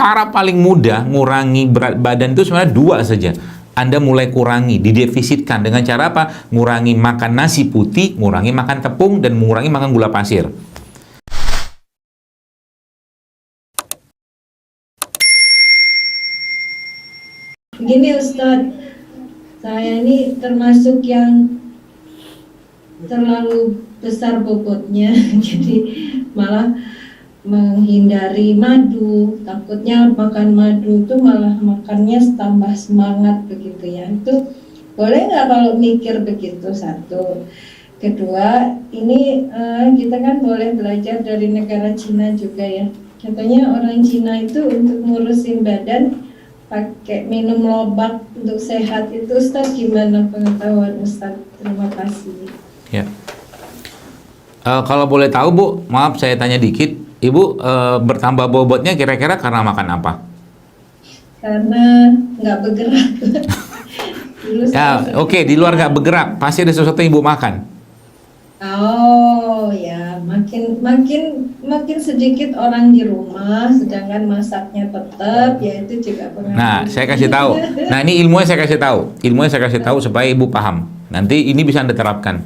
cara paling mudah ngurangi berat badan itu sebenarnya dua saja. Anda mulai kurangi, didefisitkan dengan cara apa? Ngurangi makan nasi putih, ngurangi makan tepung, dan mengurangi makan gula pasir. Gini Ustadz, saya ini termasuk yang terlalu besar bobotnya, jadi malah menghindari madu, takutnya makan madu itu malah makannya tambah semangat begitu ya. Itu boleh nggak kalau mikir begitu? Satu. Kedua, ini kita kan boleh belajar dari negara Cina juga ya. Katanya orang Cina itu untuk ngurusin badan pakai minum lobak untuk sehat. Itu Ustaz, gimana pengetahuan Ustaz? Terima kasih. Ya. Kalau boleh tahu Bu, maaf saya tanya dikit, Ibu bertambah bobotnya kira-kira karena makan apa? Karena nggak bergerak. Ya, oke, di luar nggak bergerak, pasti ada sesuatu yang Ibu makan. Oh ya, makin sedikit orang di rumah, sedangkan masaknya tetap, ya itu juga pengaruh. Nah, saya kasih tahu. Nah, ini ilmunya saya kasih tahu. Ilmunya saya kasih tahu supaya Ibu paham. Nanti ini bisa Anda terapkan.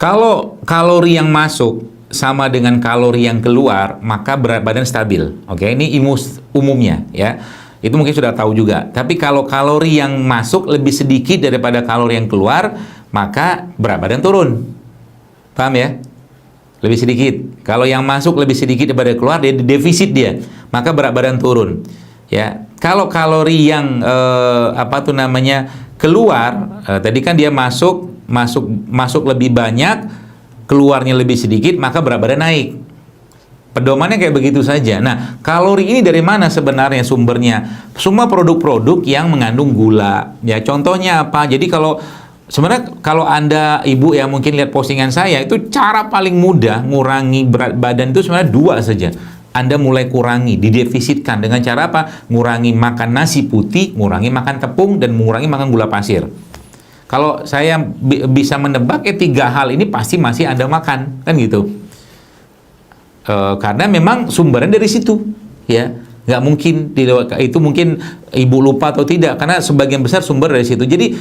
Kalau kalori yang masuk sama dengan kalori yang keluar, maka berat badan stabil. Oke, ini ilmu umumnya ya. Itu mungkin sudah tahu juga. Tapi kalau kalori yang masuk lebih sedikit daripada kalori yang keluar, maka berat badan turun. Paham ya? Lebih sedikit. Kalau yang masuk lebih sedikit daripada keluar, dia defisit dia, maka berat badan turun. Ya. Kalau kalori yang keluar, tadi kan dia masuk lebih banyak, keluarnya lebih sedikit, maka berat badan naik. Pedomannya kayak begitu saja. Nah, kalori ini dari mana sebenarnya sumbernya? Semua produk-produk yang mengandung gula. Ya, contohnya apa? Jadi sebenarnya kalau Anda, Ibu ya mungkin lihat postingan saya, itu cara paling mudah ngurangi berat badan itu sebenarnya dua saja. Anda mulai kurangi, didefisitkan dengan cara apa? Ngurangi makan nasi putih, ngurangi makan tepung, dan mengurangi makan gula pasir. Kalau saya bisa menebak, tiga hal ini pasti masih Anda makan, kan gitu. Karena memang sumbernya dari situ, ya. Nggak mungkin, itu mungkin Ibu lupa atau tidak, karena sebagian besar sumber dari situ. Jadi,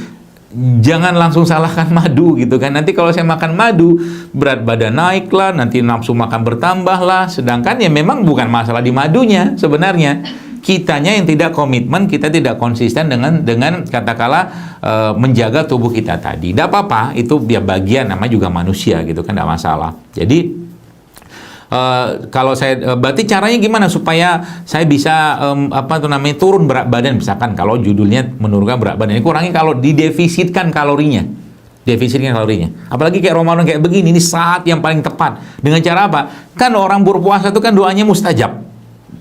jangan langsung salahkan madu, gitu kan. Nanti kalau saya makan madu, berat badan naik lah, nanti nafsu makan bertambah lah. Sedangkan ya memang bukan masalah di madunya sebenarnya. Kitanya yang tidak komitmen, kita tidak konsisten dengan katakanlah menjaga tubuh kita tadi. Tidak apa-apa, itu ya bagian, namanya juga manusia gitu kan, tidak masalah. Jadi kalau saya berarti caranya gimana supaya saya bisa turun berat badan, misalkan kalau judulnya menurunkan berat badan, ini kurangi kalau didefisitkan kalorinya. Defisitnya kalorinya. Apalagi kayak Ramadan kayak begini, ini saat yang paling tepat. Dengan cara apa? Kan orang berpuasa itu kan doanya mustajab,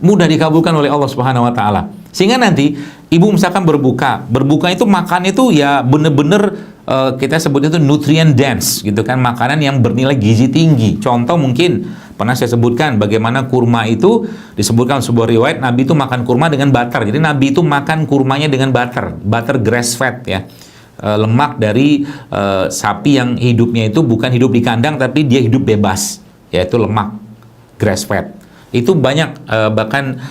mudah dikabulkan oleh Allah Subhanahu wa taala. Sehingga nanti Ibu misalkan berbuka itu makan itu ya bener-bener kita sebut itu nutrient dense gitu kan, makanan yang bernilai gizi tinggi. Contoh mungkin pernah saya sebutkan bagaimana kurma itu disebutkan sebuah riwayat Nabi itu makan kurma dengan butter. Jadi Nabi itu makan kurmanya dengan butter grass fed ya. Lemak dari sapi yang hidupnya itu bukan hidup di kandang tapi dia hidup bebas, yaitu lemak grass fed. Itu banyak bahkan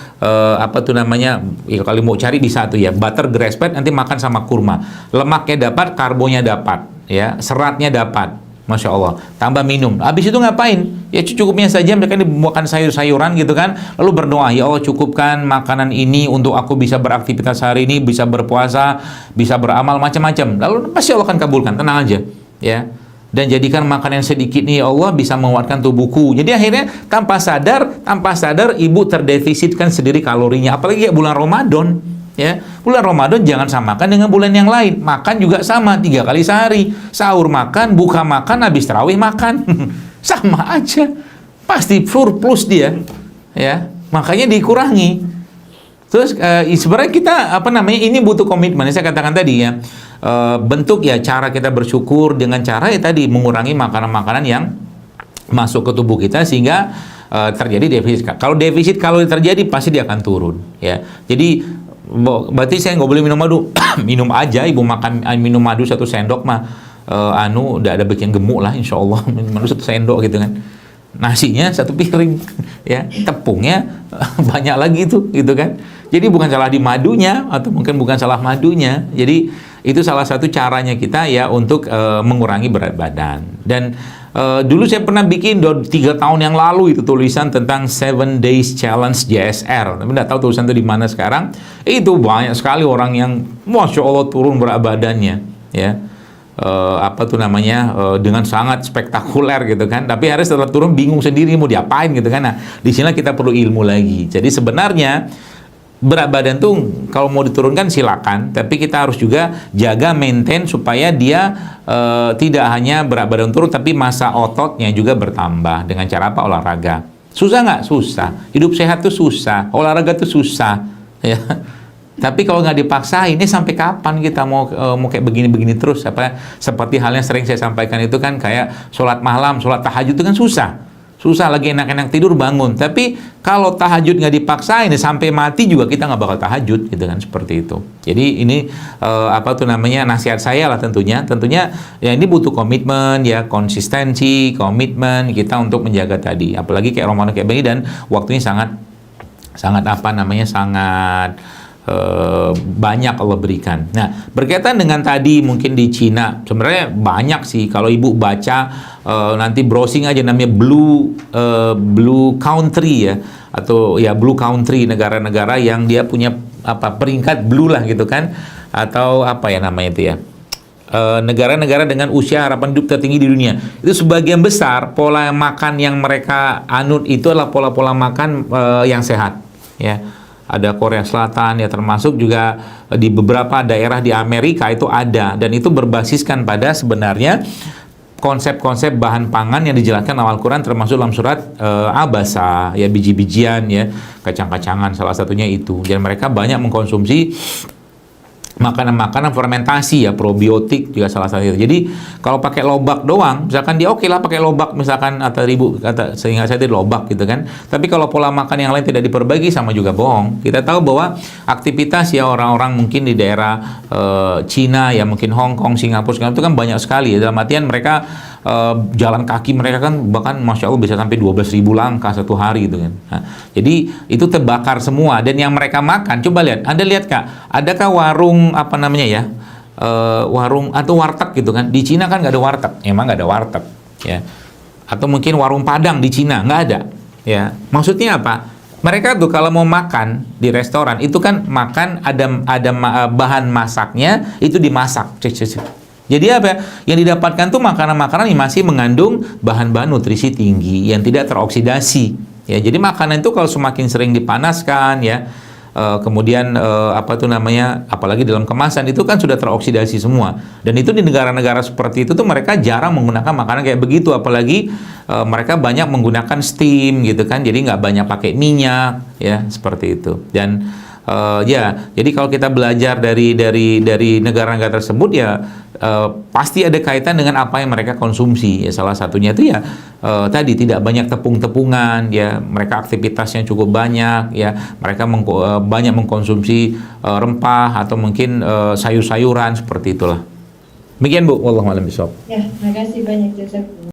ya, kalau mau cari bisa tuh ya, butter grass fed, nanti makan sama kurma, lemaknya dapat, karbonya dapat ya, seratnya dapat, Masya Allah. Tambah minum, habis itu ngapain? Ya cukupnya saja, mereka dibuatkan sayur-sayuran gitu kan, lalu berdoa, ya Allah cukupkan makanan ini untuk aku bisa beraktivitas hari ini, bisa berpuasa, bisa beramal macam-macam, lalu pasti Allah akan kabulkan, tenang aja ya. Dan jadikan makanan sedikit nih ya Allah bisa menguatkan tubuhku. Jadi akhirnya tanpa sadar Ibu terdefisitkan sendiri kalorinya. Apalagi kayak bulan Ramadan ya. Bulan Ramadan jangan samakan dengan bulan yang lain. Makan juga sama 3 kali sehari. Sahur makan, buka makan, habis tarawih makan. Sama aja. Pasti surplus dia. Ya. Makanya dikurangi. Terus sebenarnya kita ini butuh komitmen. Saya katakan tadi ya, bentuk ya cara kita bersyukur dengan cara ya tadi mengurangi makanan-makanan yang masuk ke tubuh kita sehingga terjadi defisit. Kalau defisit kalori terjadi pasti dia akan turun ya. Jadi berarti saya nggak boleh minum madu. Minum aja, Ibu minum madu 1 sendok mah udah ada bikin gemuk lah insya Allah. Minum madu 1 sendok gitu kan. nasinya satu piring, ya, tepungnya banyak lagi itu, gitu kan. Jadi bukan salah di madunya, atau mungkin bukan salah madunya. Jadi itu salah satu caranya kita ya untuk mengurangi berat badan. Dan dulu saya pernah bikin 3 tahun yang lalu itu tulisan tentang 7 Days Challenge JSR. Tapi nggak tahu tulisan itu di mana sekarang. Itu banyak sekali orang yang Masya Allah turun berat badannya, ya. Dengan sangat spektakuler gitu kan. Tapi akhirnya setelah turun bingung sendiri mau diapain gitu kan. Nah, di sini kita perlu ilmu lagi. Jadi sebenarnya berat badan tuh kalau mau diturunkan silakan, tapi kita harus juga jaga maintain supaya dia tidak hanya berat badan turun, tapi massa ototnya juga bertambah. Dengan cara apa? Olahraga. Susah nggak? Susah. Hidup sehat tuh susah, olahraga tuh susah, ya. Tapi kalau nggak dipaksa, ini sampai kapan kita mau kayak begini-begini terus? Seperti halnya sering saya sampaikan itu kan, kayak sholat malam, sholat tahajud itu kan susah. Susah, lagi enak-enak tidur bangun. Tapi kalau tahajud nggak dipaksain, sampai mati juga kita nggak bakal tahajud, gitu kan, seperti itu. Jadi ini nasihat saya lah tentunya. Tentunya ya ini butuh komitmen, ya, konsistensi, komitmen kita untuk menjaga tadi. Apalagi kayak Ramadan kayak begini dan waktunya sangat banyak Allah berikan. Nah, berkaitan dengan tadi mungkin di Cina, sebenarnya banyak sih. Kalau ibu baca nanti browsing aja namanya Blue Country, ya, atau ya Blue Country, negara-negara yang dia punya peringkat blue lah gitu kan, atau apa ya namanya itu ya, negara-negara dengan usia harapan hidup tertinggi di dunia. Itu sebagian besar pola makan yang mereka anut itu adalah pola-pola makan yang sehat, ya. Ada Korea Selatan, ya, termasuk juga di beberapa daerah di Amerika itu ada, dan itu berbasiskan pada sebenarnya konsep-konsep bahan pangan yang dijelaskan awal Quran, termasuk dalam surat Abasa, ya, biji-bijian, ya, kacang-kacangan salah satunya itu. Dan mereka banyak mengkonsumsi makanan-makanan fermentasi, ya, probiotik juga salah satu. Jadi kalau pakai lobak doang, misalkan dia oke lah pakai lobak, misalkan sehingga saya tidak lobak gitu kan. Tapi kalau pola makan yang lain tidak diperbaiki, sama juga bohong. Kita tahu bahwa aktivitas, ya, orang-orang mungkin di daerah Cina, ya, mungkin Hong Kong, Singapura itu kan banyak sekali, ya. Dalam artian mereka jalan kaki mereka kan bahkan Masya Allah bisa sampai 12.000 langkah satu hari gitu kan. Nah, jadi itu terbakar semua. Dan yang mereka makan, coba lihat, Anda lihat Kak, adakah warung warung atau warteg gitu kan? Di Cina kan nggak ada warteg, emang nggak ada warteg, ya. Atau mungkin warung Padang di Cina nggak ada, ya. Maksudnya apa? Mereka tuh kalau mau makan di restoran itu kan makan ada bahan masaknya itu dimasak. Jadi apa? Yang didapatkan tuh makanan-makanan yang masih mengandung bahan-bahan nutrisi tinggi yang tidak teroksidasi. Ya, jadi makanan itu kalau semakin sering dipanaskan, ya, kemudian apalagi dalam kemasan itu kan sudah teroksidasi semua. Dan itu di negara-negara seperti itu tuh mereka jarang menggunakan makanan kayak begitu, apalagi mereka banyak menggunakan steam gitu kan, jadi nggak banyak pakai minyak, ya, seperti itu. Dan jadi kalau kita belajar dari negara-negara tersebut, ya, pasti ada kaitan dengan apa yang mereka konsumsi, ya. Salah satunya itu, ya, tadi tidak banyak tepung-tepungan, ya, mereka aktivitasnya cukup banyak, ya, mereka banyak mengkonsumsi rempah atau mungkin sayur-sayuran seperti itulah. Demikian Bu, wallahu a'lam bishawab. Ya, terima kasih banyak, Joseph.